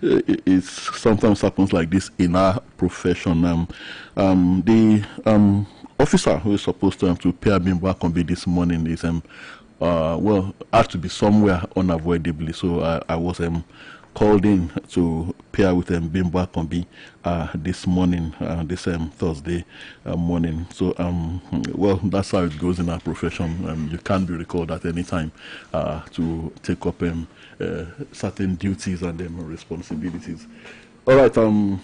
it sometimes happens like this in our profession. The officer who is supposed to pay Bimbo Akombi this morning is well, had to be somewhere unavoidably. So I was called in to pair with Bimbo Akombi this morning, this Thursday morning. So well, that's how it goes in our profession. You can't be recalled at any time to take up certain duties and responsibilities. All right.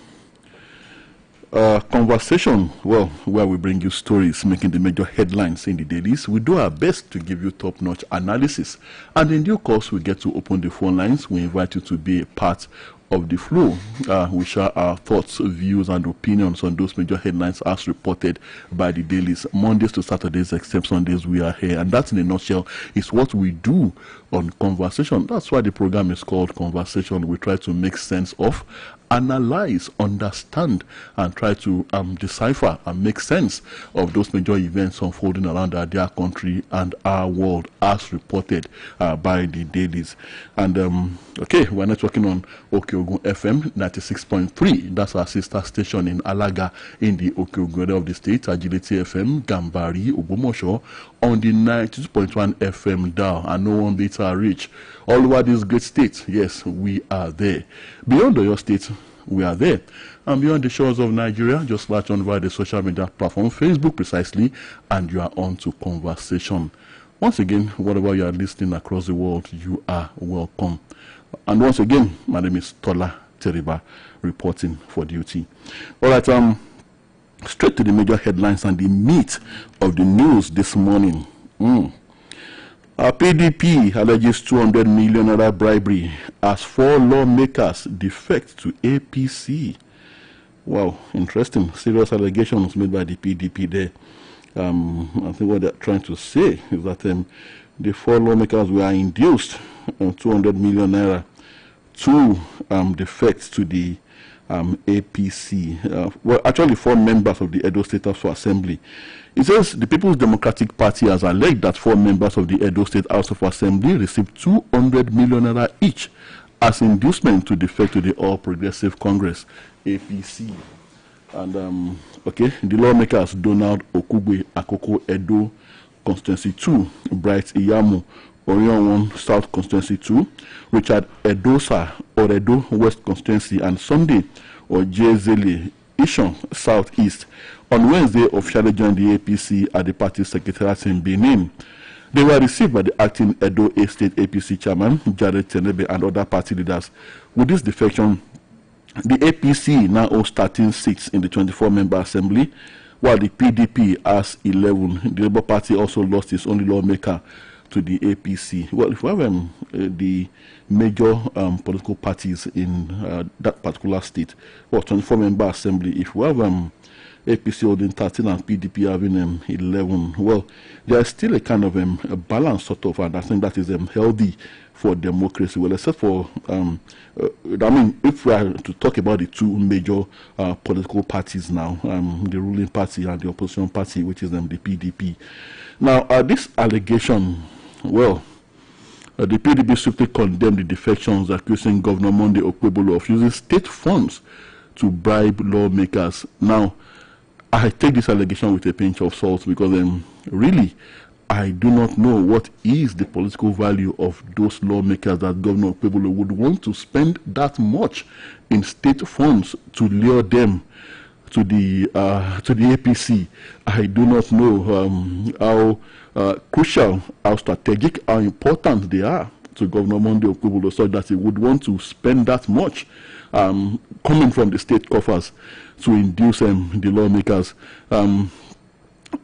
Conversation, well, where we bring you stories making the major headlines in the dailies. We do our best to give you top-notch analysis, and in due course we get to open the phone lines. We invite you to be a part of the flow. We share our thoughts, views, and opinions on those major headlines as reported by the dailies. Mondays to Saturdays, except Sundays, we are here, and that in a nutshell is what we do on Conversation. That's why the program is called Conversation. We try to make sense of, analyze, understand, and try to decipher and make sense of those major events unfolding around our dear country and our world as reported by the dailies. And okay, we're networking on Okeogun FM 96.3. That's our sister station in Alaga in the Okeogun area of the state. Agility FM, Gambari, Ogbomoso on the 92.1 FM dial, and no one beats our reach. All over this great state, yes, we are there. Beyond your state, we are there. And beyond the shores of Nigeria, just latch on via the social media platform, Facebook precisely, and you are on to Conversation. Once again, whatever you are listening across the world, you are welcome. And once again, my name is Tola Teriba, reporting for duty. All right, straight to the major headlines and the meat of the news this morning. Our PDP alleges 200 million naira bribery as 4 lawmakers defect to APC. Wow, interesting. Serious allegations made by the PDP there. I think what they're trying to say is that the 4 lawmakers were induced 200 million naira to defect to the APC. Well, actually 4 members of the Edo State House of Assembly. It says the People's Democratic Party has alleged that 4 members of the Edo State House of Assembly received 200 million naira each as inducement to defect to the All Progressive Congress, APC. And okay, the lawmakers Donald Okugwe Akoko Edo Constituency 2, Bright Iyamu Orion 1 South Constituency 2, Richard Edosa Oredo West Constituency, and Sunday Ojezele Ishon Southeast on Wednesday officially joined the APC at the party secretariat in Benin. They were received by the acting Edo State APC chairman Jared Tenebe and other party leaders. With this defection, the APC now owns 13 seats in the 24-member assembly, while the PDP has 11. The Labour Party also lost its only lawmaker to the APC. Well, if we have the major political parties in that particular state, well, 24-member assembly, if we have APC holding 13 and PDP having 11, well, there's still a kind of a balance sort of, and I think that is healthy for democracy. Well, except for, I mean, if we are to talk about the 2 major political parties now, the ruling party and the opposition party, which is the PDP. Now, this allegation, well, the PDP swiftly condemned the defections, accusing Governor Monday Okpebholo of using state funds to bribe lawmakers. Now, I take this allegation with a pinch of salt because really, I do not know what is the political value of those lawmakers that Governor Okpebholo would want to spend that much in state funds to lure them to the APC. I do not know how crucial, how strategic, how important they are to Governor Monday Okpebholo, so that he would want to spend that much coming from the state coffers to induce the lawmakers.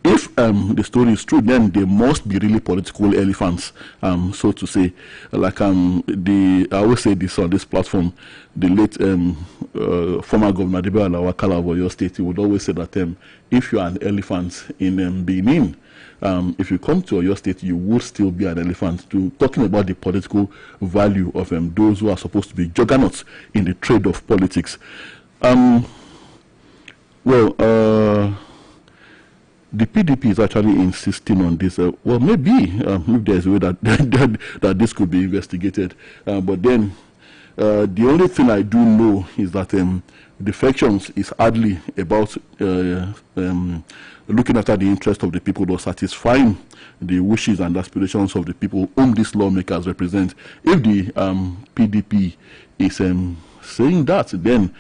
If the story is true, then they must be really political elephants, so to say. Like I always say this on this platform, the late former Governor Adebowale Awakala of Oyo State, he would always say that if you are an elephant in Benin, if you come to Oyo State, you will still be an elephant. Talking about the political value of those who are supposed to be juggernauts in the trade of politics. The PDP is actually insisting on this. Well, maybe if there's a way that this could be investigated, but then The only thing I do know is that defections is hardly about looking after the interest of the people or satisfying the wishes and aspirations of the people whom these lawmakers represent. If the PDP is saying that, then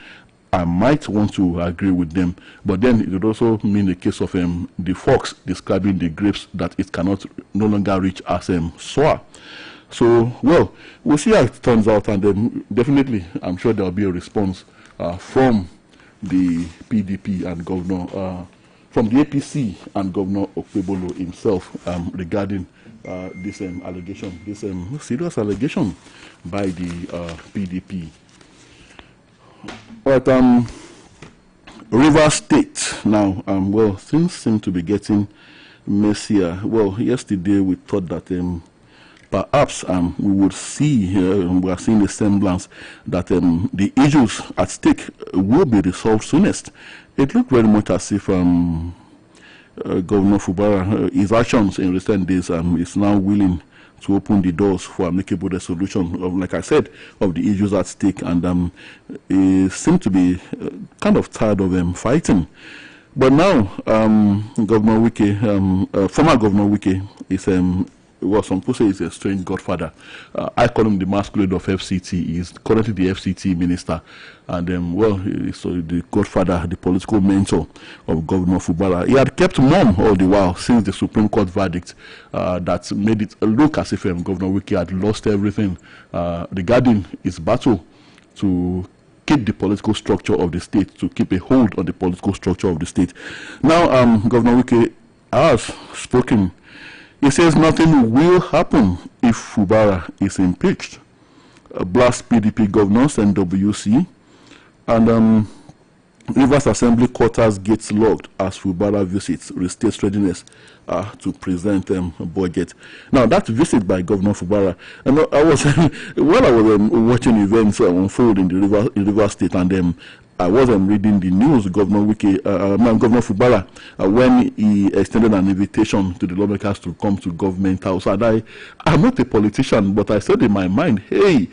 I might want to agree with them. But then it would also mean the case of the fox describing the grapes that it cannot no longer reach as sour. So, well, we'll see how it turns out, and definitely I'm sure there will be a response from the PDP and Governor, from the APC and Governor Okpebolo himself regarding this allegation, this serious allegation by the PDP. But Rivers State now, well, things seem to be getting messier. Well, yesterday we thought that perhaps we would see, we are seeing the semblance that the issues at stake will be resolved soonest. It looked very much as if Governor Fubara, his actions in recent days, is now willing to open the doors for amicable resolution of, like I said, of the issues at stake, and he seemed to be kind of tired of fighting. But now, Governor Wike, former Governor Wike, is well, some people say he's a strange godfather. I call him the masquerade of FCT. He's currently the FCT minister, and well, he's the godfather, the political mentor of Governor Fubara. He had kept mum all the while since the Supreme Court verdict that made it look as if Governor Wike had lost everything regarding his battle to keep the political structure of the state, to keep a hold on the political structure of the state. Now, Governor Wike has spoken. He says nothing will happen if Fubara is impeached. Blast PDP governors and WC, and Rivers Assembly quarters gates locked as Fubara visits restates readiness to present budget. Now that visit by Governor Fubara, and I was while I was watching events unfold in the Rivers State, and I wasn't reading the news. Governor Fubara, when he extended an invitation to the lawmakers to come to government house, and I'm not a politician, but I said in my mind, hey,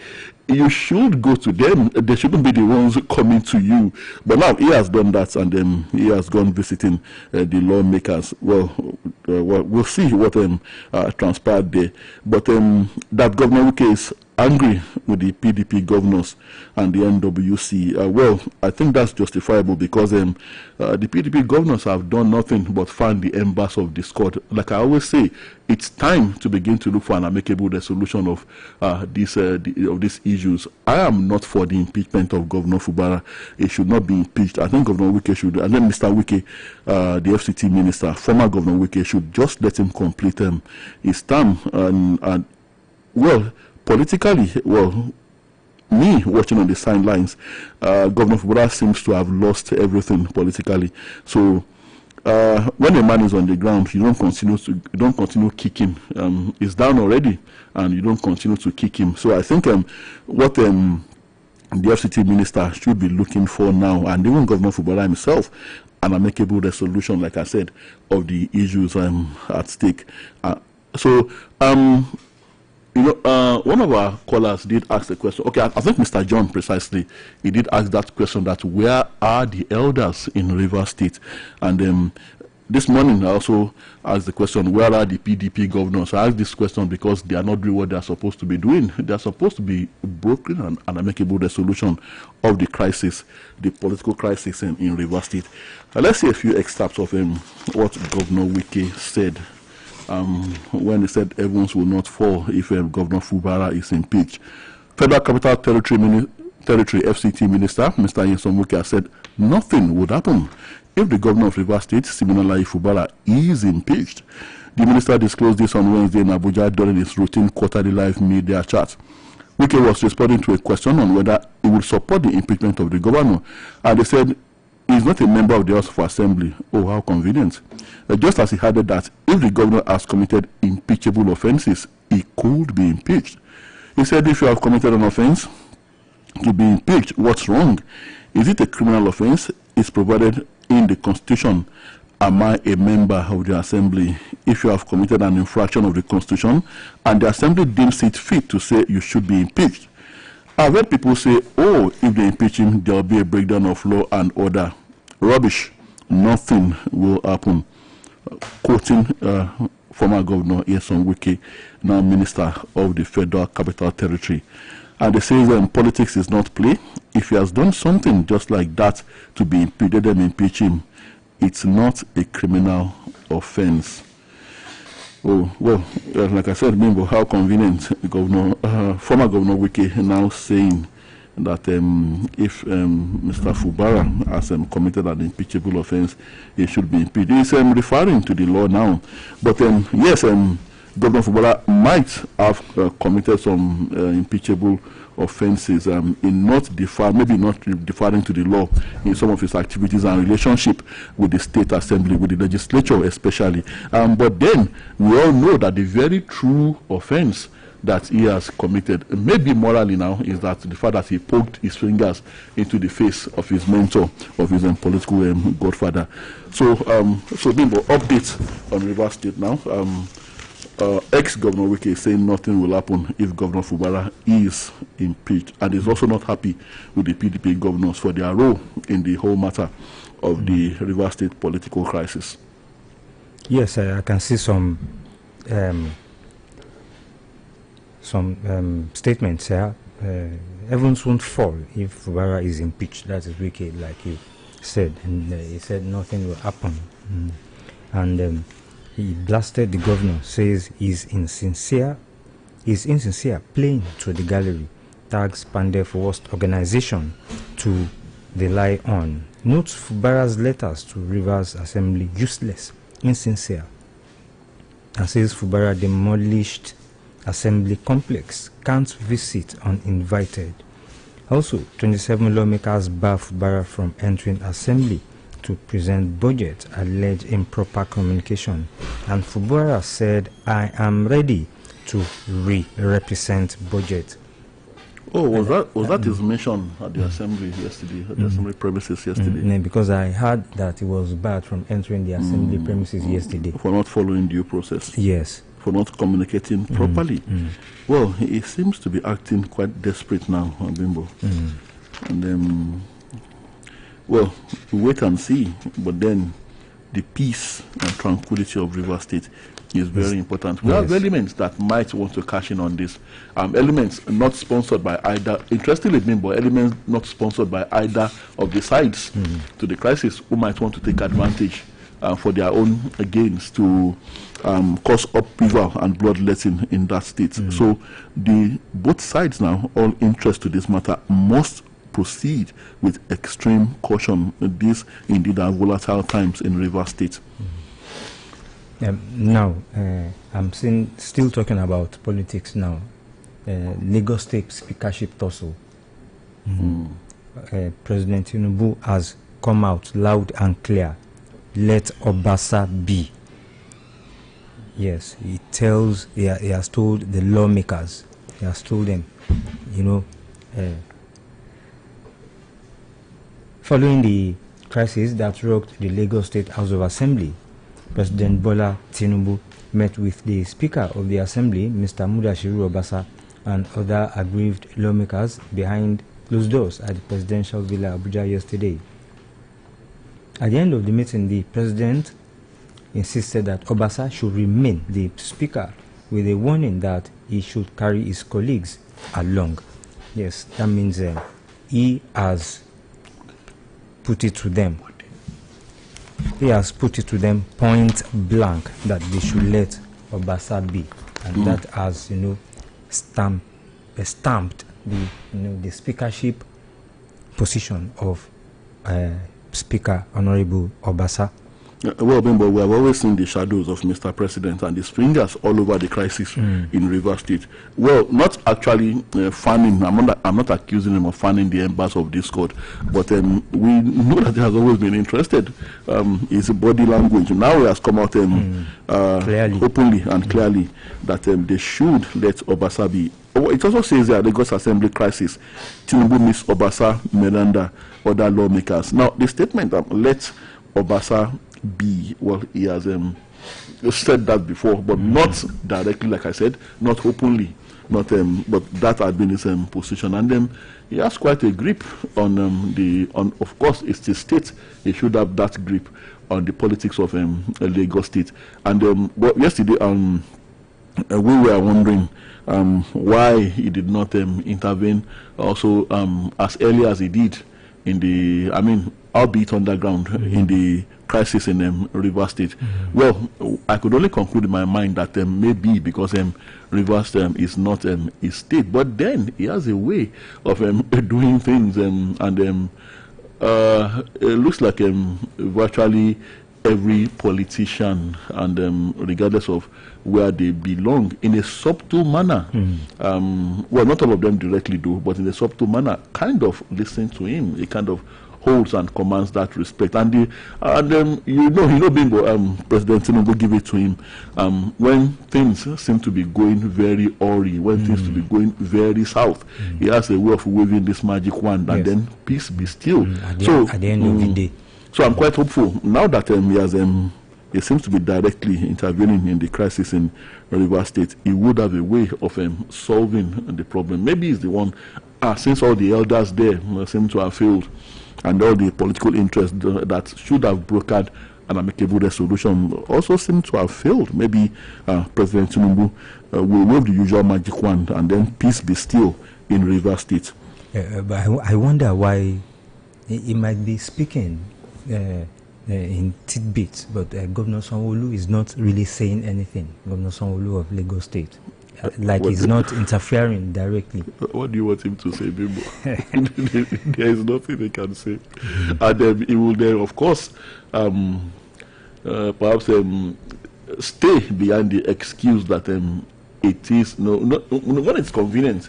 you should go to them. They shouldn't be the ones coming to you. But now he has done that, and he has gone visiting the lawmakers. Well, we'll see what transpired there. But that Governor Wike is angry with the PDP governors and the NWC. Well, I think that's justifiable because the PDP governors have done nothing but fan the embers of discord. Like I always say, it's time to begin to look for an amicable resolution of these issues. I am not for the impeachment of Governor Fubara. He should not be impeached. I think Governor Wike should, and then Mr. Wike, the FCT minister, former Governor Wike, should just let him complete his term. And well, politically, well, me watching on the sidelines, Governor Fubara seems to have lost everything politically. So when a man is on the ground, you don't continue kicking. He's down already, and you don't continue to kick him. So I think what the FCT minister should be looking for now, and even Governor Fubara himself, an amicable resolution, like I said, of the issues at stake. You know, one of our callers did ask the question. Okay, I think Mr. John precisely, he did ask that question, that where are the elders in Rivers State? And this morning I also asked the question, where are the PDP governors? I asked this question because they are not doing what they are supposed to be doing. They are supposed to be brokering an amicable resolution of the crisis, the political crisis in Rivers State. Let's see a few excerpts of what Governor Wike said. When he said heavens will not fall if Governor Fubara is impeached. Federal Capital Territory FCT Minister, Mr. Nyesom Wike, said nothing would happen if the governor of Rivers State, Siminalayi Fubara, is impeached. The minister disclosed this on Wednesday in Abuja during his routine quarterly live media chat. Wike was responding to a question on whether he would support the impeachment of the governor, and they said he is not a member of the House of Assembly. Oh, how convenient. Just as he added that if the governor has committed impeachable offenses, he could be impeached. He said, if you have committed an offense to be impeached, what's wrong? Is it a criminal offense? It's provided in the Constitution. Am I a member of the Assembly? If you have committed an infraction of the Constitution and the Assembly deems it fit to say you should be impeached, I've heard people say, oh, if they impeach him, there will be a breakdown of law and order. Rubbish. Nothing will happen. Quoting former Governor Nyesom Wike, now Minister of the Federal Capital Territory. And they say politics is not play. If he has done something just like that to be impeached, them impeach him, it's not a criminal offense. Oh, well, like I said, Bimbo, how convenient former Governor Wike now saying that if Mr. Fubara has committed an impeachable offense, he should be impeached. He's referring to the law now. But yes, Governor Fubara might have committed some impeachable offenses in maybe not deferring to the law in some of his activities and relationship with the state assembly, with the legislature especially. But then we all know that the very true offense that he has committed, maybe morally now, is that the fact that he poked his fingers into the face of his mentor, of his political godfather. So Bimbo, update on Rivers State now. Ex-Governor Wike is saying nothing will happen if Governor Fubara is impeached, and is also not happy with the PDP governors for their role in the whole matter of the Rivers State political crisis. Yes, I can see some statements here. Heavens won't fall if Fubara is impeached. That is Wike, like you said, and he said nothing will happen. And he blasted the governor, says he's insincere, playing to the gallery, tags Pandef worst organization to rely on, notes Fubara's letters to Rivers Assembly useless, insincere, and says Fubara demolished Assembly complex, can't visit uninvited. Also, 27 lawmakers bar Fubara from entering Assembly to present budget, alleged improper communication, and Fubara said, I am ready to represent budget. Oh, was that his mention at the assembly yesterday, at the assembly premises yesterday? Because I heard that he was barred from entering the assembly premises yesterday. For not following due process? Yes. For not communicating properly? Well, he seems to be acting quite desperate now, Bimbo. And well, we wait and see, but then the peace and tranquility of Rivers State is very important. We have elements that might want to cash in on this. Elements not sponsored by either, interestingly, but elements not sponsored by either of the sides to the crisis, who might want to take advantage for their own gains to cause upheaval and bloodletting in that state. So both sides now, all interest to this matter, must proceed with extreme caution. These indeed are volatile times in Rivers State. Now, I'm still talking about politics now. Lagos State speakership tussle. President Tinubu has come out loud and clear. Let Obasa be. Yes, he has told the lawmakers, he has told them, following the crisis that rocked the Lagos State House of Assembly, President Bola Tinubu met with the Speaker of the Assembly, Mr. Mudashiru Obasa, and other aggrieved lawmakers behind closed doors at the Presidential Villa Abuja yesterday. At the end of the meeting, the President insisted that Obasa should remain the Speaker, with a warning that he should carry his colleagues along. Yes, that means he has put it to them. He has put it to them point blank that they should let Obasa be, and that has, stamped the speakership position of Speaker Honorable Obasa. Well, Bimbo, we have always seen the shadows of Mr. President and his fingers all over the crisis in Rivers State. Well, not actually fanning. I'm not accusing him of fanning the embers of discord, but we know that he has always been interested. His body language. Now he has come out openly and clearly that they should let Obasa be. It also says that Lagos Assembly crisis, Tinubu miss Obasa, Miranda, other lawmakers. Now, the statement let Obasa be, well, he has said that before, but not directly, like I said, not openly. not but that had been his position, and he has quite a grip on of course it's the state. He should have that grip on the politics of Lagos State. And but yesterday we were wondering why he did not intervene also as early as he did in the, I mean, albeit underground, in the crisis in Rivers State. Well, I could only conclude in my mind that maybe because Rivers is not his state, but then he has a way of doing things, and it looks like virtually every politician, and regardless of where they belong, in a subtle manner, well, not all of them directly do, but in a subtle manner, kind of listen to him. He kind of holds and commands that respect, and you know, Bimbo, President Tinubu give it to him when things seem to be going very awry, when things to be going very south. He has a way of waving this magic wand, and then peace be still. At the end of the day. So I'm quite hopeful now that he seems to be directly intervening in the crisis in Rivers State. He would have a way of solving the problem. Maybe he's the one, since all the elders there seem to have failed, and all the political interests that should have brokered an amicable resolution also seem to have failed. Maybe President Tinubu will wave the usual magic wand, and then peace be still in Rivers State. But I wonder why he might be speaking in tidbits, but Governor Sanwo-Olu is not really saying anything. Governor Sanwo-Olu of Lagos State, like he's not interfering directly. What do you want him to say, Bimbo? There is nothing he can say, and he will then, of course, perhaps stay behind the excuse that it is when it's convenient.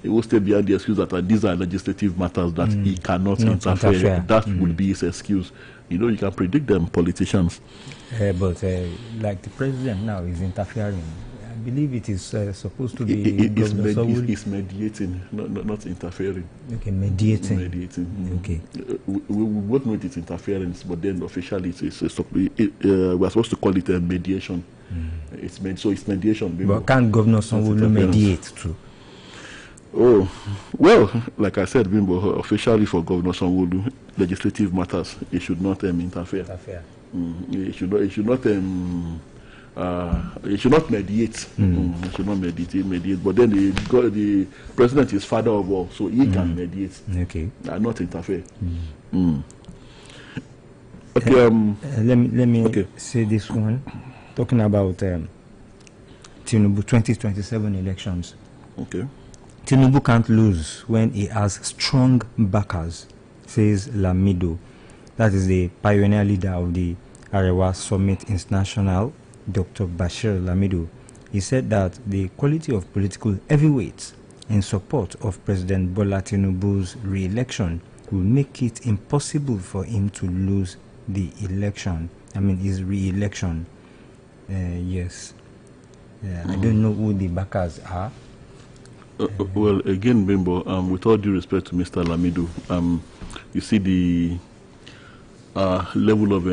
He will stay behind the excuse that these are legislative matters that he cannot interfere. That would be his excuse. You know, you can predict them, politicians. But like the president now is interfering. I believe it is supposed to be it's mediating, not interfering. Okay, mediating. Okay. We both know it is interference, but then officially we're supposed to call it a mediation. It's mediation. But can't Governor Sanwo-Olu mediate too? Oh, well, like I said, Bimbo, officially for Governor Sanwo-Olu, legislative matters, it should not interfere. It should not mediate. It should not mediate. But then the president is father of all, so he can mediate. Okay. And not interfere. Okay. Let me say this one, talking about Tinubu 2027 elections. Okay. Tinubu can't lose when he has strong backers, says Lamido. That is the pioneer leader of the Arewa Summit International, Dr. Bashir Lamido. He said that the quality of political heavyweights in support of President Bola Tinubu's re-election will make it impossible for him to lose the election. I mean, his re-election. Yes. I don't know who the backers are. Well, again, Bimbo, with all due respect to Mr. Lamido, you see the level of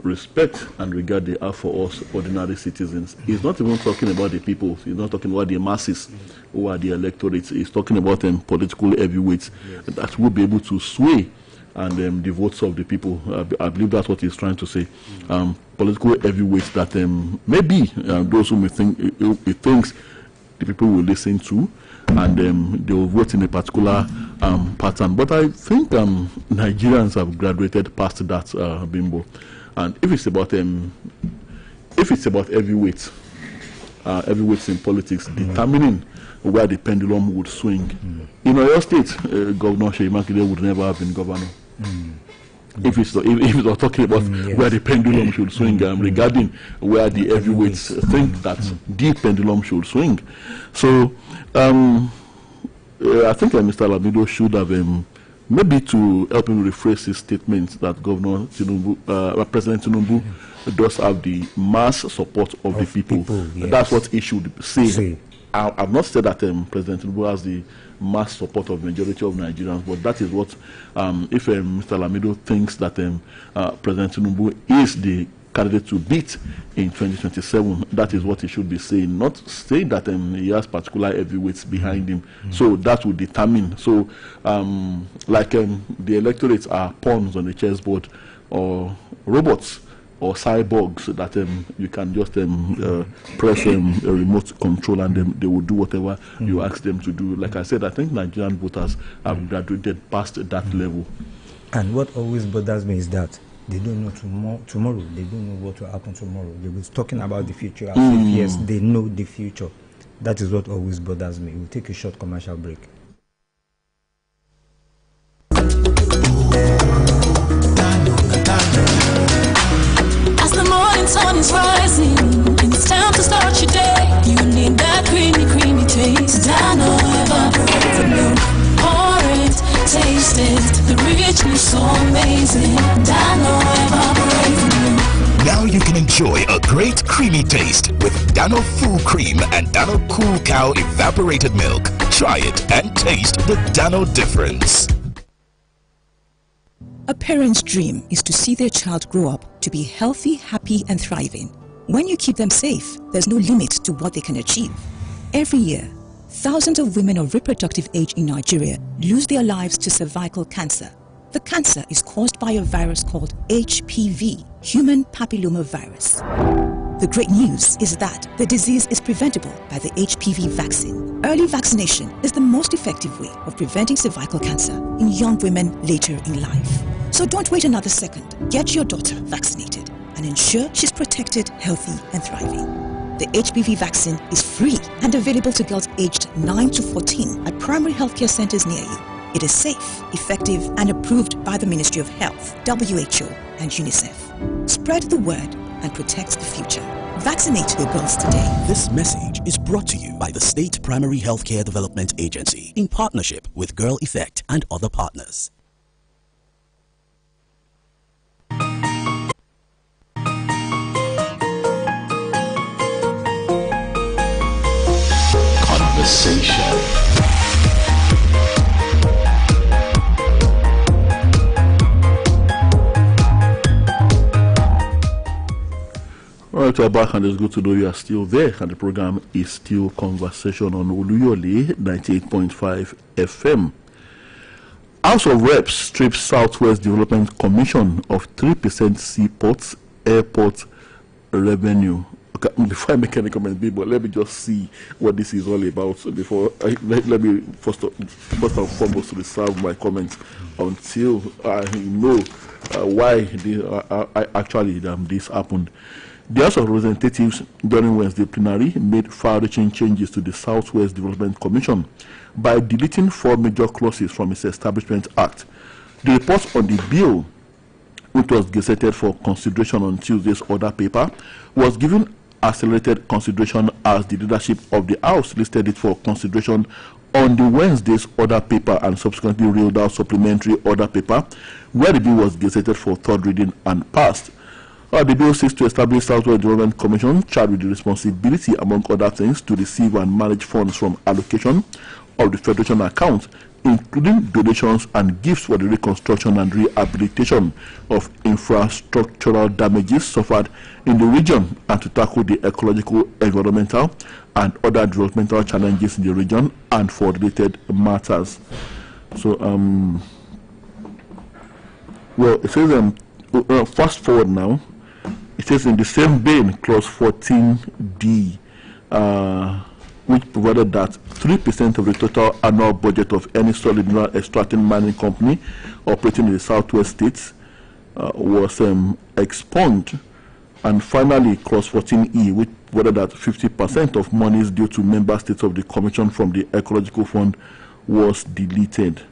respect and regard they have for us ordinary citizens. He's not even talking about the people. He's not talking about the masses who are the electorates. He's talking about political heavyweights that will be able to sway and the votes of the people. I believe that's what he's trying to say. Political heavyweights that maybe those who may think he thinks the people will listen to, and they will vote in a particular pattern. But I think Nigerians have graduated past that, Bimbo. And if it's about heavyweights, heavyweights in politics, determining where the pendulum would swing. In Oyo State, Governor Seyi Makinde would never have been governor. If it's talking about where the pendulum should swing, regarding where the heavyweights think that the pendulum should swing. So I think Mr. Lamido should have maybe to help him rephrase his statement that Governor Tinubu, President Tinubu does have the mass support of the people. Yes. That's what he should say. I've not said that President Tinubu has the mass support of the majority of Nigerians, but that is what, if Mr. Lamido thinks that President Tinubu is the candidate to beat in 2027. That is what he should be saying, not saying that he has particular heavyweights behind him. So that will determine. So the electorates are pawns on the chessboard, or robots or cyborgs that you can just press a remote control and they will do whatever you ask them to do. Like I said, I think Nigerian voters have graduated past that level. And what always bothers me is that they don't know tomorrow. They don't know what will happen tomorrow. They were talking about the future as if, yes, they know the future. That is what always bothers me. We'll take a short commercial break. As the morning sun is rising and it's time to start your day, you need that creamy, creamy taste. Dano evaporated milk. Pour it, taste it, the richness so amazing. Dano evaporated milk. Now you can enjoy a great creamy taste with Dano Full Cream and Dano Cool Cow Evaporated Milk. Try it and taste the Dano difference. A parent's dream is to see their child grow up to be healthy, happy, and thriving. When you keep them safe, there's no limit to what they can achieve. Every year, thousands of women of reproductive age in Nigeria lose their lives to cervical cancer. The cancer is caused by a virus called HPV, human papillomavirus. The great news is that the disease is preventable by the HPV vaccine. Early vaccination is the most effective way of preventing cervical cancer in young women later in life. So don't wait another second. Get your daughter vaccinated and ensure she's protected, healthy, and thriving. The HPV vaccine is free and available to girls aged 9 to 14 at primary healthcare centers near you. It is safe, effective, and approved by the Ministry of Health, WHO, and UNICEF. Spread the word and protect the future. Vaccinate your girls today. This message is brought to you by the State Primary Healthcare Development Agency in partnership with Girl Effect and other partners. Conversation. All right, we're back, and it's good to know you are still there, and the program is still Conversation on Oluyole 98.5 FM. House of Reps strips Southwest Development Commission of 3% seaports airport revenue. Okay, before I make any comment, but let me just see what this is all about. So before let me first and foremost reserve my comments until I know why this happened. The House of Representatives during Wednesday plenary made far-reaching changes to the Southwest Development Commission by deleting 4 major clauses from its Establishment Act. The report on the bill, which was gazetted for consideration on Tuesday's order paper, was given accelerated consideration as the leadership of the House listed it for consideration on the Wednesday's order paper and subsequently reeled out supplementary order paper, where the bill was gazetted for third reading and passed. The bill seeks to establish Southwest Development Commission charged with the responsibility, among other things, to receive and manage funds from allocation of the Federation account, including donations and gifts for the reconstruction and rehabilitation of infrastructural damages suffered in the region, and to tackle the ecological, environmental, and other developmental challenges in the region and for related matters. So, well, it says, fast forward now. It says in the same vein, clause 14D, which provided that 3% of the total annual budget of any solid mineral extracting mining company operating in the Southwest states was expunged. And finally, clause 14E, which provided that 50% of monies due to member states of the Commission from the Ecological Fund was deleted.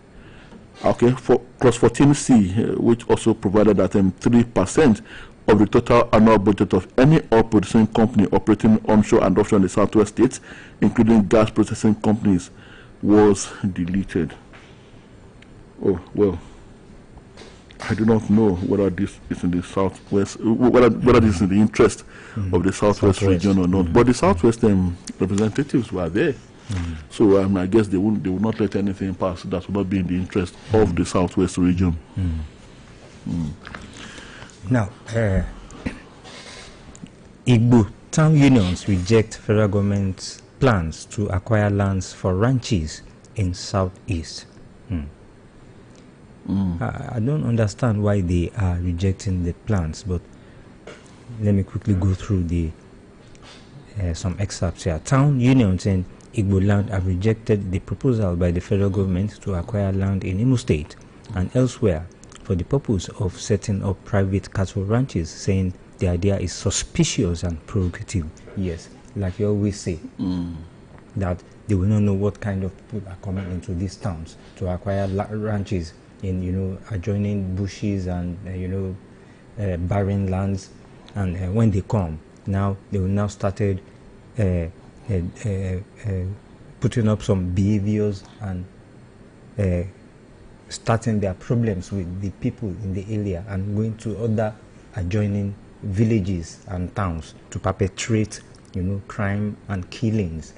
Okay, for clause 14C, which also provided that 3% of the total annual budget of any oil producing company operating onshore and offshore in the Southwest states, including gas processing companies, was deleted. Oh, well, I do not know whether this is in the Southwest, whether this is in the interest of the Southwest region or not. But the Southwest representatives were there. So I guess they will not let anything pass that will not be in the interest of the Southwest region. Now, Igbo town unions reject federal government's plans to acquire lands for ranches in southeast. I don't understand why they are rejecting the plans, but let me quickly go through the some excerpts here. Town unions in Igbo land have rejected the proposal by the federal government to acquire land in Imo State and elsewhere for the purpose of setting up private cattle ranches, saying the idea is suspicious and provocative. Yes, like you always say, that they will not know what kind of people are coming into these towns to acquire ranches in, adjoining bushes and, barren lands. And when they come, now they will now started putting up some behaviors and starting their problems with the people in the area and going to other adjoining villages and towns to perpetrate, crime and killings,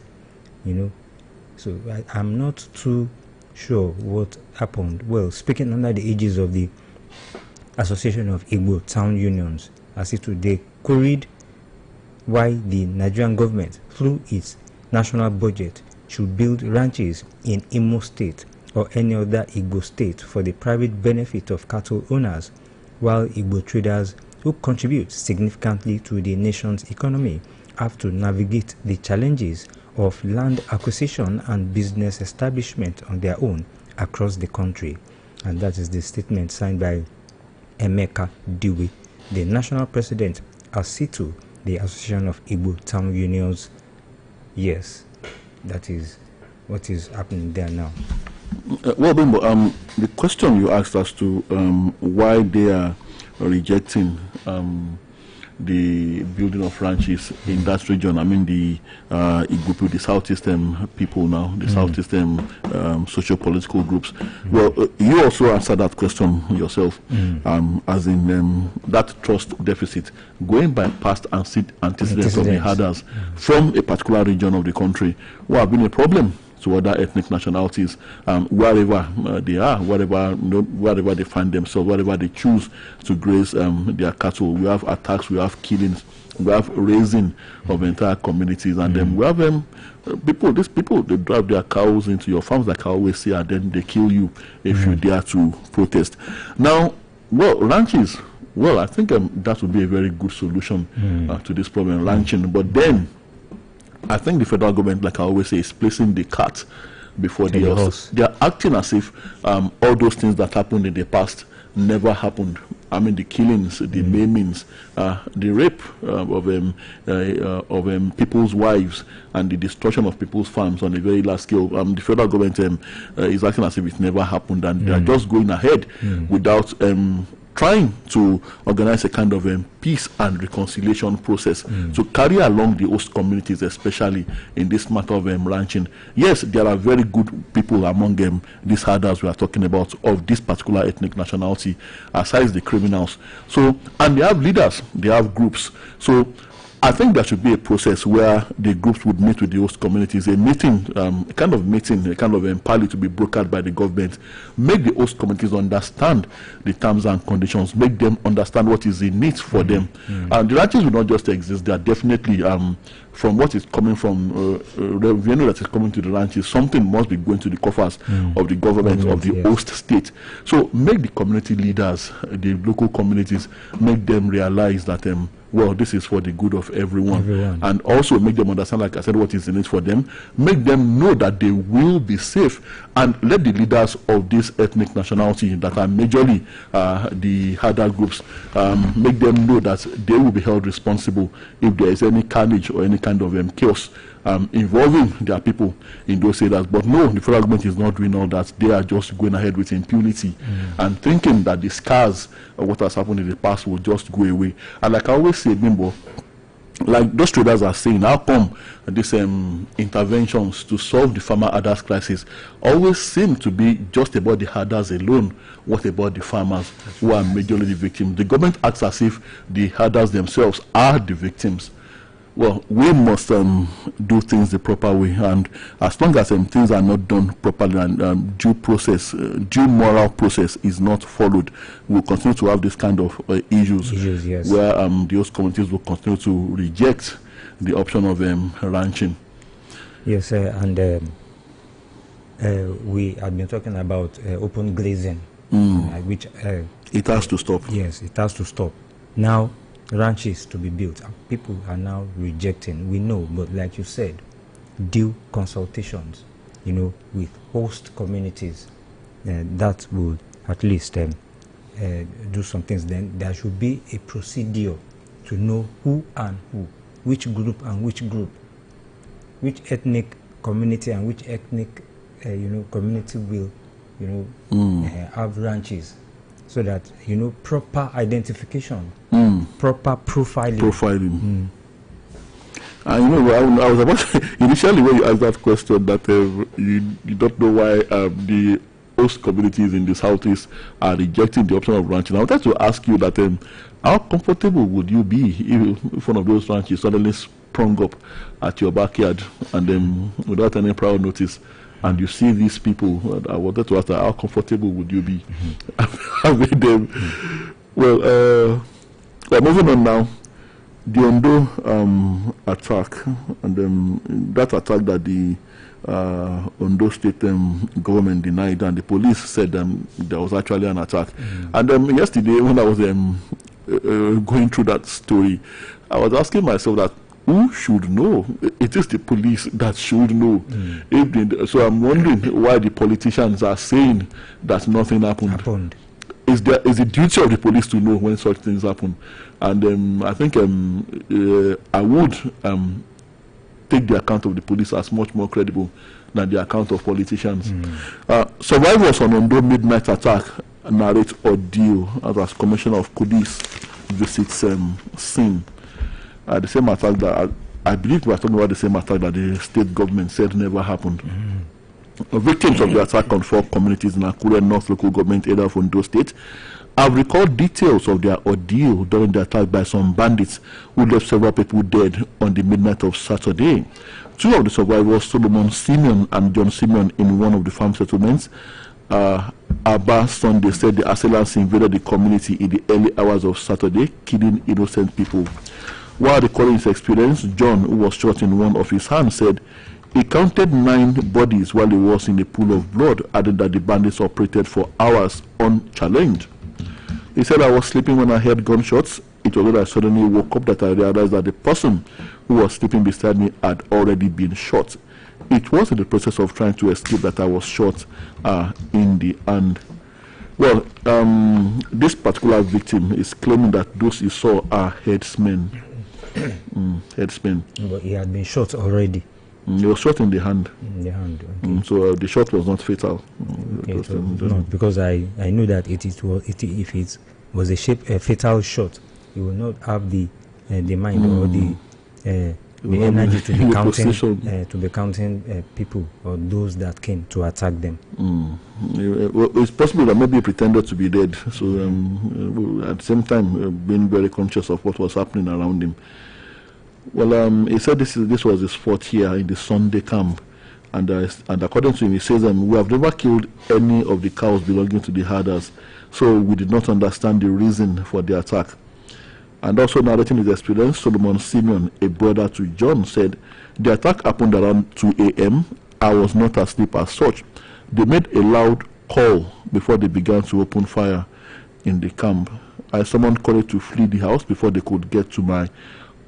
So I'm not too sure what happened. Well, speaking under the aegis of the Association of Igbo Town Unions, as it today queried why the Nigerian government, through its national budget, should build ranches in Imo State or any other Igbo state for the private benefit of cattle owners, while Igbo traders who contribute significantly to the nation's economy have to navigate the challenges of land acquisition and business establishment on their own across the country. And that is the statement signed by Emeka Diwe, the national president, ASITU, the Association of Igbo Town Unions. Yes, that is what is happening there now. Well, Bimbo, the question you asked as to why they are rejecting the building of ranches in that region, I mean the Igbo, the Southeastern people now, the Southeastern socio-political groups. Well, you also answered that question yourself, as in that trust deficit going by past antecedents of the herders from a particular region of the country who have been a problem to other ethnic nationalities, wherever they are, wherever they find themselves, wherever they choose to graze their cattle. We have attacks, we have killings, we have raising of entire communities, and then we have these people, they drive their cows into your farms, like I always say, and then they kill you if you dare to protest. Now, well, ranches, well, I think that would be a very good solution to this problem, ranching, but then I think the federal government, like I always say, is placing the cart before the horse. They are acting as if all those things that happened in the past never happened. I mean, the killings, the maimings, the rape of people's wives, and the destruction of people's farms on a very large scale. The federal government is acting as if it never happened, and they are just going ahead without trying to organize a kind of peace and reconciliation process to carry along the host communities, especially in this matter of ranching. Yes, there are very good people among these herders we are talking about of this particular ethnic nationality, aside the criminals. So, and they have leaders, they have groups. So I think there should be a process where the groups would meet with the host communities, a meeting, a kind of parley to be brokered by the government, make the host communities understand the terms and conditions, make them understand what is in it for them. And the ranches will not just exist, they are definitely, from what is coming from revenue that is coming to the ranches, something must be going to the coffers of the government of the host state. So make the community leaders, the local communities, make them realize that well, this is for the good of everyone. And also make them understand, like I said, what is in it for them. Make them know that they will be safe, and let the leaders of this ethnic nationality that are majorly the herder groups, make them know that they will be held responsible if there is any carnage or any kind of chaos involving their people in those areas. But no, the federal government is not doing all that. They are just going ahead with impunity and thinking that the scars of what has happened in the past will just go away. And like I always say, Bimbo, like those traders are saying, how come these interventions to solve the farmer herders crisis always seem to be just about the herders alone? What about the farmers who are majorly the victims? The government acts as if the herders themselves are the victims. Well, we must do things the proper way, and as long as things are not done properly and due moral process is not followed, we'll continue to have this kind of issues yes. where those communities will continue to reject the option of ranching. Yes, and we have been talking about open grazing, which it has to stop. Yes, it has to stop. Now, ranches to be built. People are now rejecting. We know, but like you said, due consultations, with host communities, that would at least do some things. Then there should be a procedure to know who and who, which group and which group, which ethnic community and which ethnic community will have ranches, so that proper identification, proper profiling. I was about to, initially when you asked that question that you don't know why the host communities in the southeast are rejecting the option of ranching. I wanted to ask you that how comfortable would you be if one of those ranches suddenly sprung up at your backyard and then without any prior notice, and you see these people? I wanted to ask how comfortable would you be having them? Well, moving on now. The Ondo attack, and that attack that the Ondo State government denied, and the police said there was actually an attack. And yesterday, when I was going through that story, I was asking myself that who should know? It is the police that should know. So I'm wondering why the politicians are saying that nothing happened. Is the duty of the police to know when such things happen? And I think I would take the account of the police as much more credible than the account of politicians. Survivors on Ondo midnight attack narrate ordeal as Commissioner of Police visits scene. The same attack that I believe we are talking about, the same attack that the state government said never happened. Victims of the attack on 4 communities in Akure North local government area of Ondo State have recalled details of their ordeal during the attack by some bandits who left several people dead on the midnight of Saturday. 2 of the survivors, Solomon Simeon and John Simeon, in one of the farm settlements, Abba Sunday, said the assailants invaded the community in the early hours of Saturday, killing innocent people. While recalling his experience, John, who was shot in one of his hands, said he counted 9 bodies while he was in a pool of blood, adding that the bandits operated for hours unchallenged. He said, I was sleeping when I heard gunshots. It was when I suddenly woke up that I realized that the person who was sleeping beside me had already been shot. It was in the process of trying to escape that I was shot in the hand. Well, this particular victim is claiming that those he saw are headsmen. Headsmen. But he had been shot already. He was shot in the hand. In the hand. Okay. So the shot was not fatal. Okay, it was not, because I knew that if it was a fatal shot, he will not have the mind or the energy to be counting people or those that came to attack them. Well, it's possible that maybe he pretended to be dead. So at the same time, being very conscious of what was happening around him. Well, he said this was his 4th year in the Sunday camp, and according to him, he says, we have never killed any of the cows belonging to the herders, so we did not understand the reason for the attack. And also narrating his experience, Solomon Simeon, a brother to John, said, the attack happened around 2 a.m. I was not asleep as such. They made a loud call before they began to open fire in the camp. I summoned courage to flee the house before they could get to my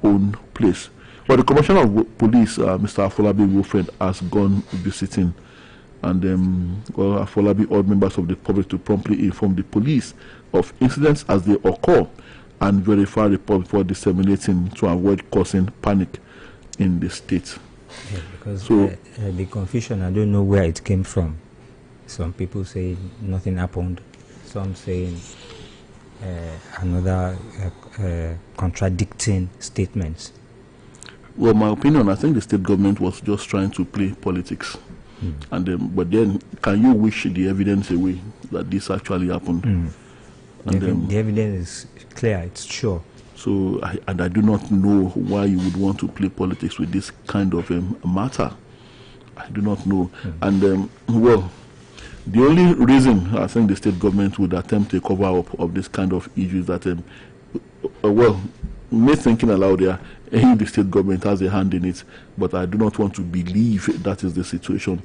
own place. But the Commissioner of Police, Mr. Afolabi Wilfred, has gone visiting, and Afolabi urged members of the public to promptly inform the police of incidents as they occur and verify reports before disseminating to avoid causing panic in the state. Yeah, because the confusion, I don't know where it came from. Some people say nothing happened, some saying another contradicting statements. Well, my opinion, I think the state government was just trying to play politics. And but then, can you wish the evidence away that this actually happened? And the evidence is clear, it's sure. So, I do not know why you would want to play politics with this kind of matter. I do not know. And, well, the only reason I think the state government would attempt a cover-up of this kind of issues that, well, me thinking aloud there, the state government has a hand in it, but I do not want to believe that is the situation.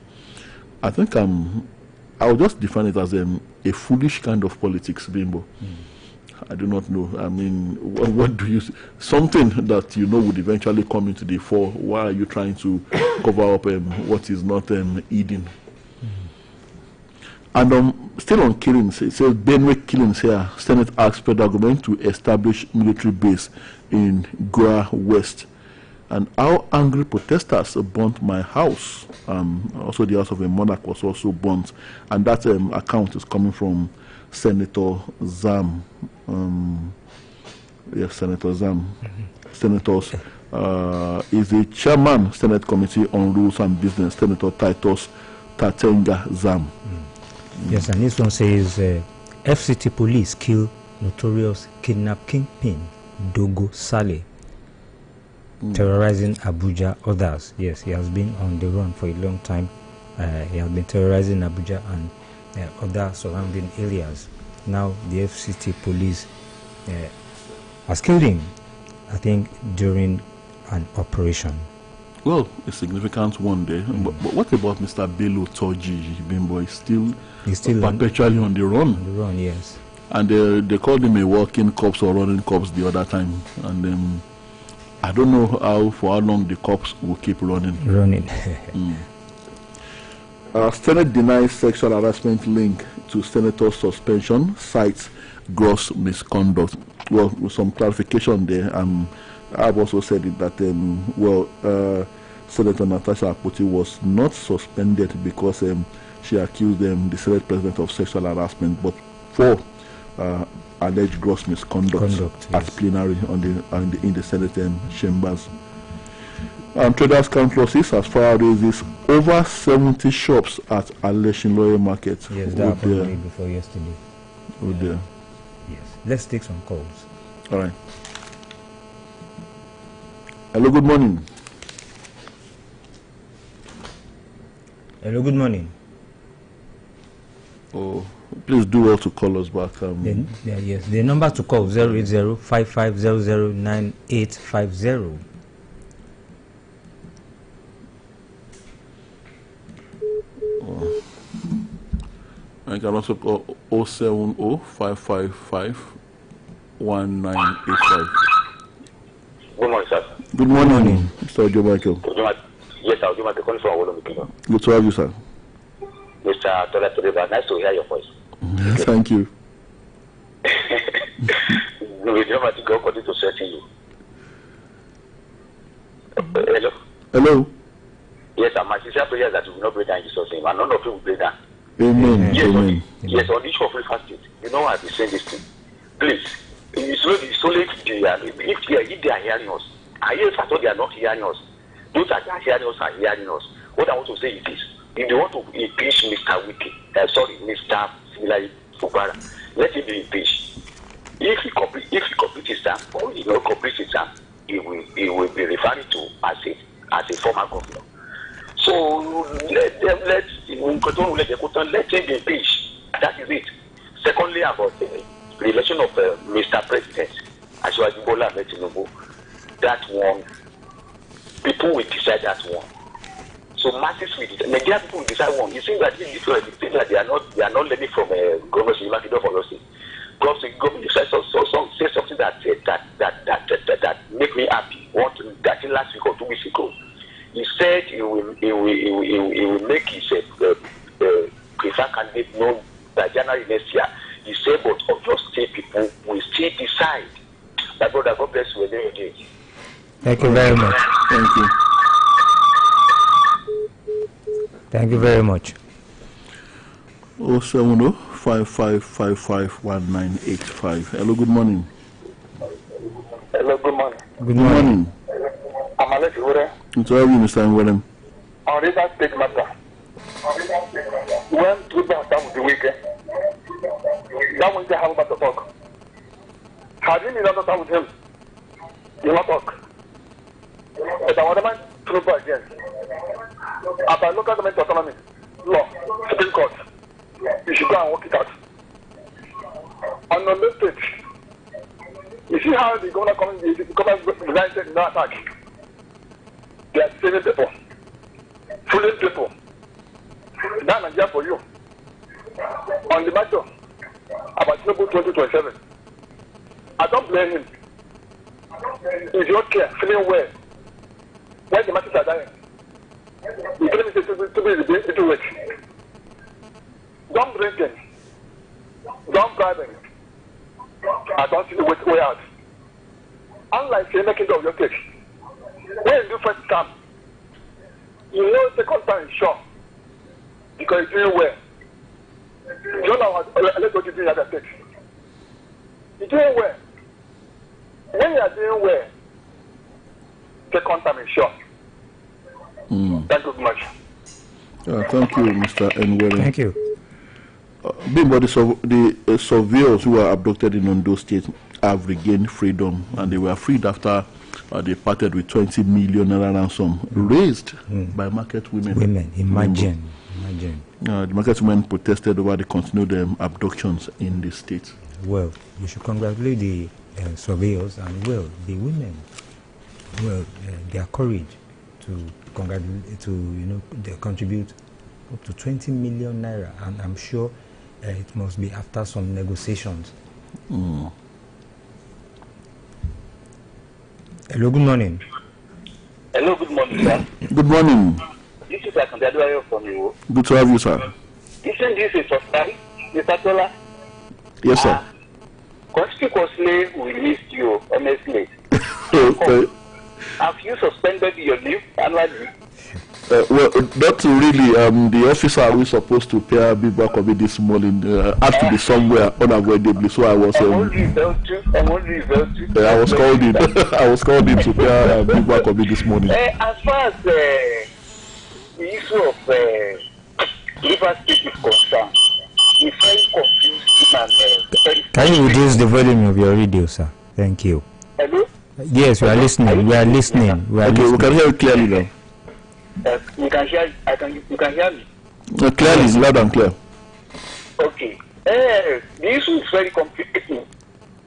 I think I'll just define it as a foolish kind of politics, Bimbo. I do not know. I mean, what do you... Something that you know would eventually come into the fore. Why are you trying to cover up what is not eating? And still on killings, it says Benue killings here. Senate asks federal government to establish military base in Goa West. And how angry protesters burnt my house. Also, the house of a monarch was also burnt. And that account is coming from Senator Zam. Yes, Senator Zam. Senators is the chairman, Senate Committee on Rules and Business, Senator Titus Tatenga Zam. Yes, and this one says FCT police kill notorious kidnap kingpin Dogo Saleh, terrorizing Abuja others. Yes, he has been on the run for a long time. He has been terrorizing Abuja and other surrounding areas. Now the FCT police has killed him, I think, during an operation. Well, a significant one there. But what about Mr. Bello Toji Bimbo? He's still perpetually on the run. On the run, yes. And they called him a walking corpse or running corpse the other time. And I don't know for how long the corpse will keep running. Senate denies sexual harassment link to senator suspension, cites gross misconduct. Well, with some clarification there, I've also said it that, Senator Natasha Akpoti was not suspended because she accused the Senate President of sexual harassment, but for alleged gross misconduct at plenary in the Senate chambers. Traders count losses as far as over 70 shops at Oluyole Market. Yes, that happened before yesterday. There. Yes. Let's take some calls. All right. Hello, good morning. Hello, good morning. Oh, please do well to call us back. Yes, the number to call 080-5500-9850. I can also call 070-555-1985. Good morning, sir. Good morning, Mr. Ojo Michael. Yes, I'll give my call from Oluyole. Good to have you, sir. Mr. Tola, nice to hear your voice. Thank you. We don't have to go according to certain you. Hello? Hello? Yes, and my sincere prayer that you will not break down Jesus' name, and none of you will break down. Amen. Yes, Amen. Yes, on the issue of River State, you know I've been saying this thing. Please, it's only if they are hearing us. I hear that they are not hearing us. Those that are hearing us are hearing us. What I want to say is this. If they want to impeach Mr. Wiki, Mr. Similai Fubara, let him be impeached. If he completes his term, or he not completes his term, he will be referred to as a former governor. So let him be impeached. That is it. Secondly, about the election of Mr. President, Asiwaju Bola Ahmed Tinubu, that one, people will decide that one. So masses will decide. Nigerian people will decide one. You see that these people that they are not learning from governors in Makido for Rossi. Because the government say something that make me happy. That in last week or 2 weeks ago, he said he will make his preferred candidate known by January next year. He said, but Oyo State people will still decide. My brother, God bless you again. Thank you very much. Thank you. Thank you very much. 070-5555-1985. Hello, good morning. Hello, good morning. Good morning. I'm Alex Ure. It's all you, Mr. Nwelem. On River State matter. When people have done with the weekend, that one they have about to talk. Have you not done with him? You will not talk. But I want to prove again. About local government autonomy, law, Supreme Court, you should go and work it out. On the stage, you see how the government said no attack. They are saving people, fooling people. That's Nigeria for you. On the matter about Tinubu 2027, I don't blame him. He's not care, feeling well. When the masses are dying, you tell me to be into it. Don't bring him. Don't bribe him. I don't see the way out. Unlike the making of your case, when you do first time, you know second time is sure. Because you're doing well. You don't know what you do in other states. You're doing well. When you are doing well, second time is sure. Thank you very much. Thank you, Mr. Nwere. Thank you. Bimbo, the surveyors who were abducted in Ondo State have regained freedom, and they were freed after they parted with 20 million naira ransom raised by market women. Imagine. The market women protested over the continued abductions in the state. Well, you should congratulate the surveyors and the women. Their courage to they contribute up to 20 million naira, and I'm sure it must be after some negotiations. Hello, good morning. Hello, good morning, sir. Good morning. This is Akandadwayo from you. Good to have you, sir. Isn't this a suspect, Mr. Tola? Yes, sir. Conspicuously, we missed you, honestly. Okay. Have you suspended your leave annually? Well, not really. The officer who is supposed to pay a big back of it this morning had to be somewhere unavoidably, so I was. I was called in. I was called in to pay a big back of it this morning. As far as the issue of River State is concerned, it's very confusing and Can you reduce the volume of your radio, sir? Thank you. Hello? Yes, we are listening. We are listening. Okay, we can hear you clearly now. You can hear. You can hear me. Clearly, loud and clear. Okay. The issue is very complicated.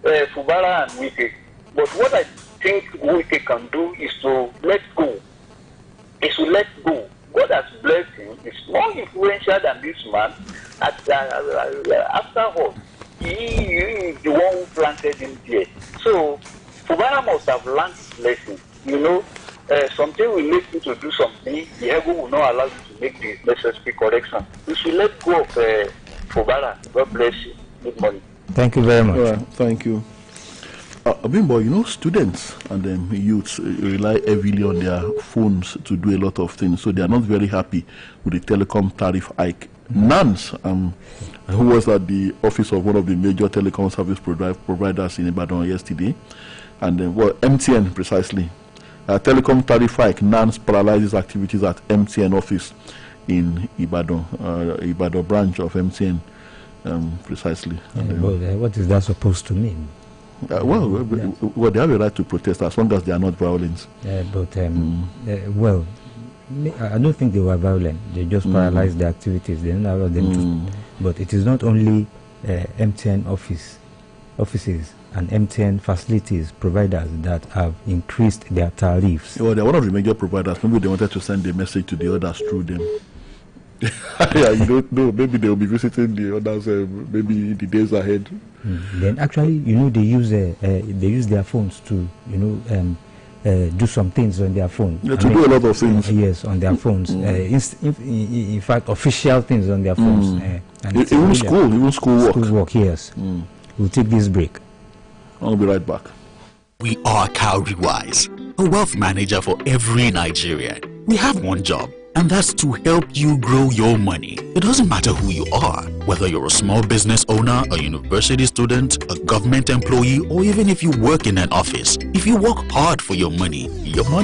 Fubara and Wike. But what I think Wike can do is to let go. God has blessed him. He's more influential than this man. After all, he is the one who planted him there. So Fubara must have learned his lesson. Something will make you to do something, the heaven will not allow you to make the necessary correction. You should let go of Fubara. God bless you. Good morning. Thank you very much. Thank you. Bimbo, students and youths rely heavily on their phones to do a lot of things, so they are not very happy with the telecom tariff hike. Nance, who was at the office of one of the major telecom service providers in Ibadan yesterday, and MTN precisely. Telecom tariff hike, Nance paralyzes activities at MTN office in Ibadan, Ibadan branch of MTN, precisely. What is that supposed to mean? Well, they have a right to protest as long as they are not violent. I don't think they were violent. They just paralyzed the activities. They didn't allow them to. But it is not only MTN offices and MTN facilities providers that have increased their tariffs. Well, they're one of the major providers. Maybe they wanted to send a message to the others through them. Yeah, you don't know. Maybe they'll be visiting the others maybe in the days ahead. Then actually, they use their phones to do some things on their phone. Yeah, do a lot of things. Yes, on their phones. In fact, official things on their phones. Even school work. Yes. We'll take this break. I'll be right back. We are Cowrywise, a wealth manager for every Nigerian. We have one job, and that's to help you grow your money. It doesn't matter who you are, whether you're a small business owner, a university student, a government employee, or even if you work in an office. If you work hard for your money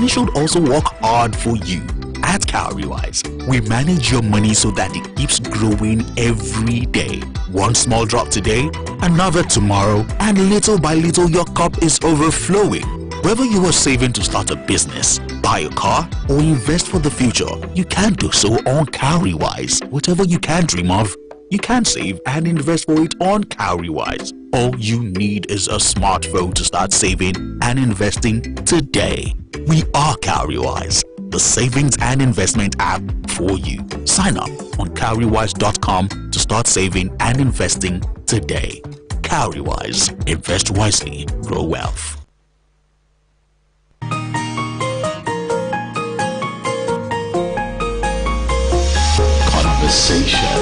should also work hard for you. At Cowrywise, we manage your money so that it keeps growing every day. One small drop today, another tomorrow, and little by little your cup is overflowing. Whether you are saving to start a business, buy a car, or invest for the future, you can do so on Cowrywise. Whatever you can dream of, you can save and invest for it on Cowrywise. All you need is a smartphone to start saving and investing today. We are Cowrywise, the savings and investment app for you. Sign up on cowrywise.com to start saving and investing today. Cowrywise. Invest wisely. Grow wealth. Conversation.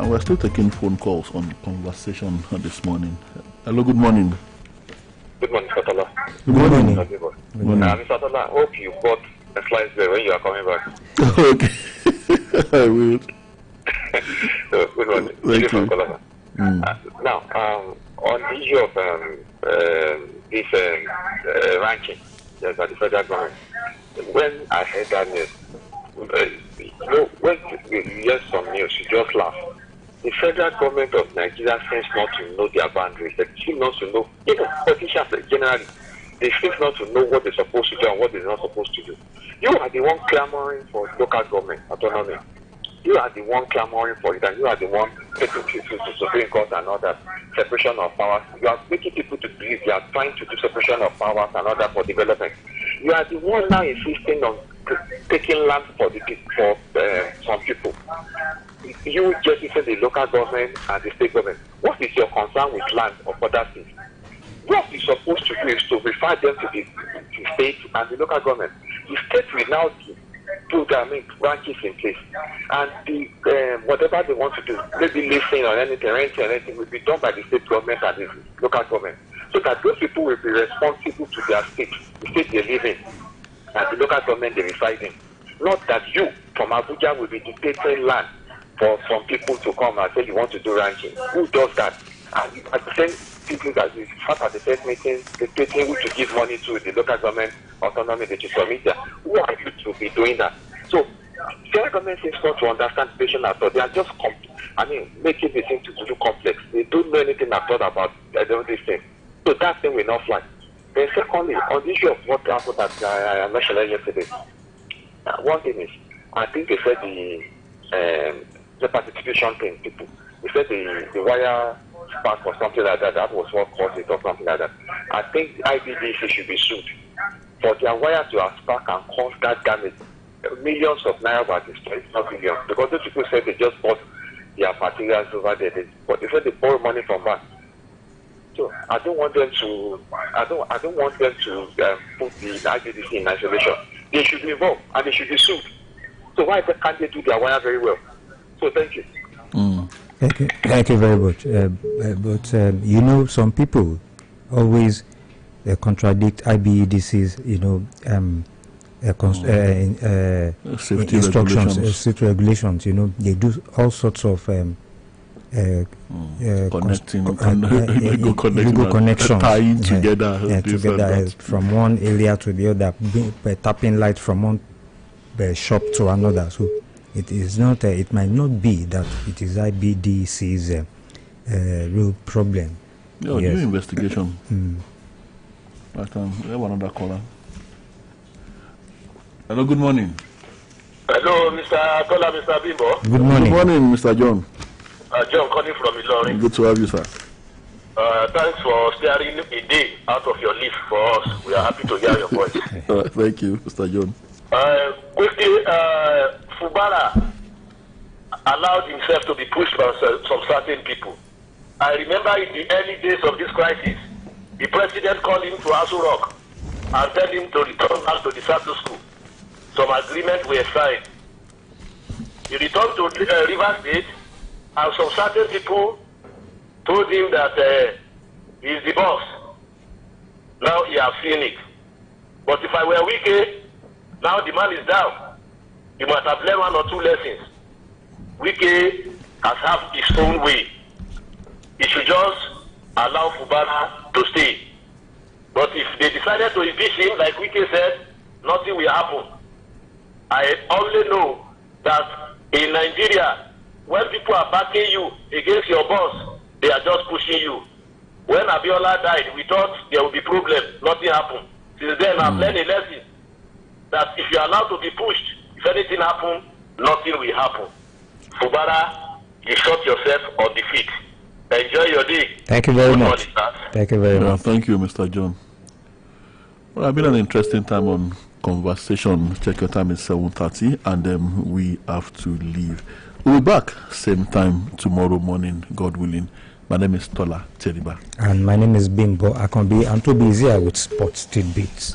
We're still taking phone calls on conversation this morning. Hello, good morning. Good morning, Mr. Tola. Good morning. Good morning. Mr. Tola, I hope you bought a slice there when you are coming back. Okay. I will. Good morning. Thank you. Now, on the issue of this ranking by the federal government, when I heard that news, when you hear some news, you just laugh. The federal government of Nigeria seems not to know their boundaries. They seem not to know, even politicians generally, they seem not to know what they're supposed to do and what they're not supposed to do. You are the one clamoring for local government autonomy. You are the one clamoring for it, and you are the one taking people to Supreme Court and all that separation of powers. You are making people to believe you are trying to do separation of powers and all that for development. You are the one now insisting on taking land for some people. You jettison the local government and the state government. What is your concern with land of other states? What you're supposed to do is to refer them to the state and the local government. The state will now put branches in place, and the whatever they want to do, maybe leasing or anything, renting or anything, will be done by the state government and the local government, so that those people will be responsible to their state, the state they live in, and the local government they reside in. Not that you from Abuja will be dictating land for some people to come and say you want to do ranching. Who does that? And at the same people that we have at the first meeting, dictating who to give money to the local government autonomy, the media. Who are you to be doing that? So, federal government seems not to understand the patient at all. They are just, making the thing to do complex. They don't know anything at all about this thing. So that thing will not fly. Then secondly, on the issue of what happened that I mentioned yesterday, one thing is, I think they said the participation thing, people. They said the wire spark or something like that, that was what caused it or something like that. I think IBDC should be sued for their wire to have spark and cause that damage. Millions of naira were destroyed, not billions. Because those people said they just bought their materials over there, but they said they borrow money from banks. So I don't want them to put the IBDC in isolation. They should be involved and they should be sued. So why can't they do their wire very well? So thank you. Thank you very much. But some people always contradict IBEDC's, safety instructions, regulations. safety regulations. They do all sorts of connecting connections, tying together, from one area to the other, tapping light from one shop to another. So it is not. It might not be that it is IBDC's real problem. New investigation. We have another caller. Hello, good morning. Hello, Mr. Tola, Mr. Bimbo. Good morning. Good morning, Mr. John. John calling from Ilorin. Good to have you, sir. Thanks for steering a day out of your leave for us. We are happy to hear your voice. Thank you, Mr. John. Quickly, Fubara allowed himself to be pushed by some certain people. I remember in the early days of this crisis, the president called him to Asu Rock and told him to return back to the Sato school. Some agreements were signed. He returned to Rivers State, and some certain people told him that he's the boss. Now he has seen it. But if I were Wike, now the man is down. He must have learned one or two lessons. Wike has had his own way. He should just allow Fubara to stay. But if they decided to impeach him, like Wike said, nothing will happen. I only know that in Nigeria, when people are backing you against your boss, they are just pushing you. When Abiola died, we thought there would be problem. Nothing happened. Since then, I've learned a lesson that if you are allowed to be pushed, if anything happens, nothing will happen. Fubara, you shot yourself on the feet. Enjoy your day. Thank you very much. Thank you very much. Thank you, Mr. John. Well, it's been an interesting time on conversation. Check your time is 7:30, and we have to leave. We'll be back same time tomorrow morning, God willing. My name is Tola Teriba. And my name is Bimbo Akonbi. I'm too busy with sports tidbits.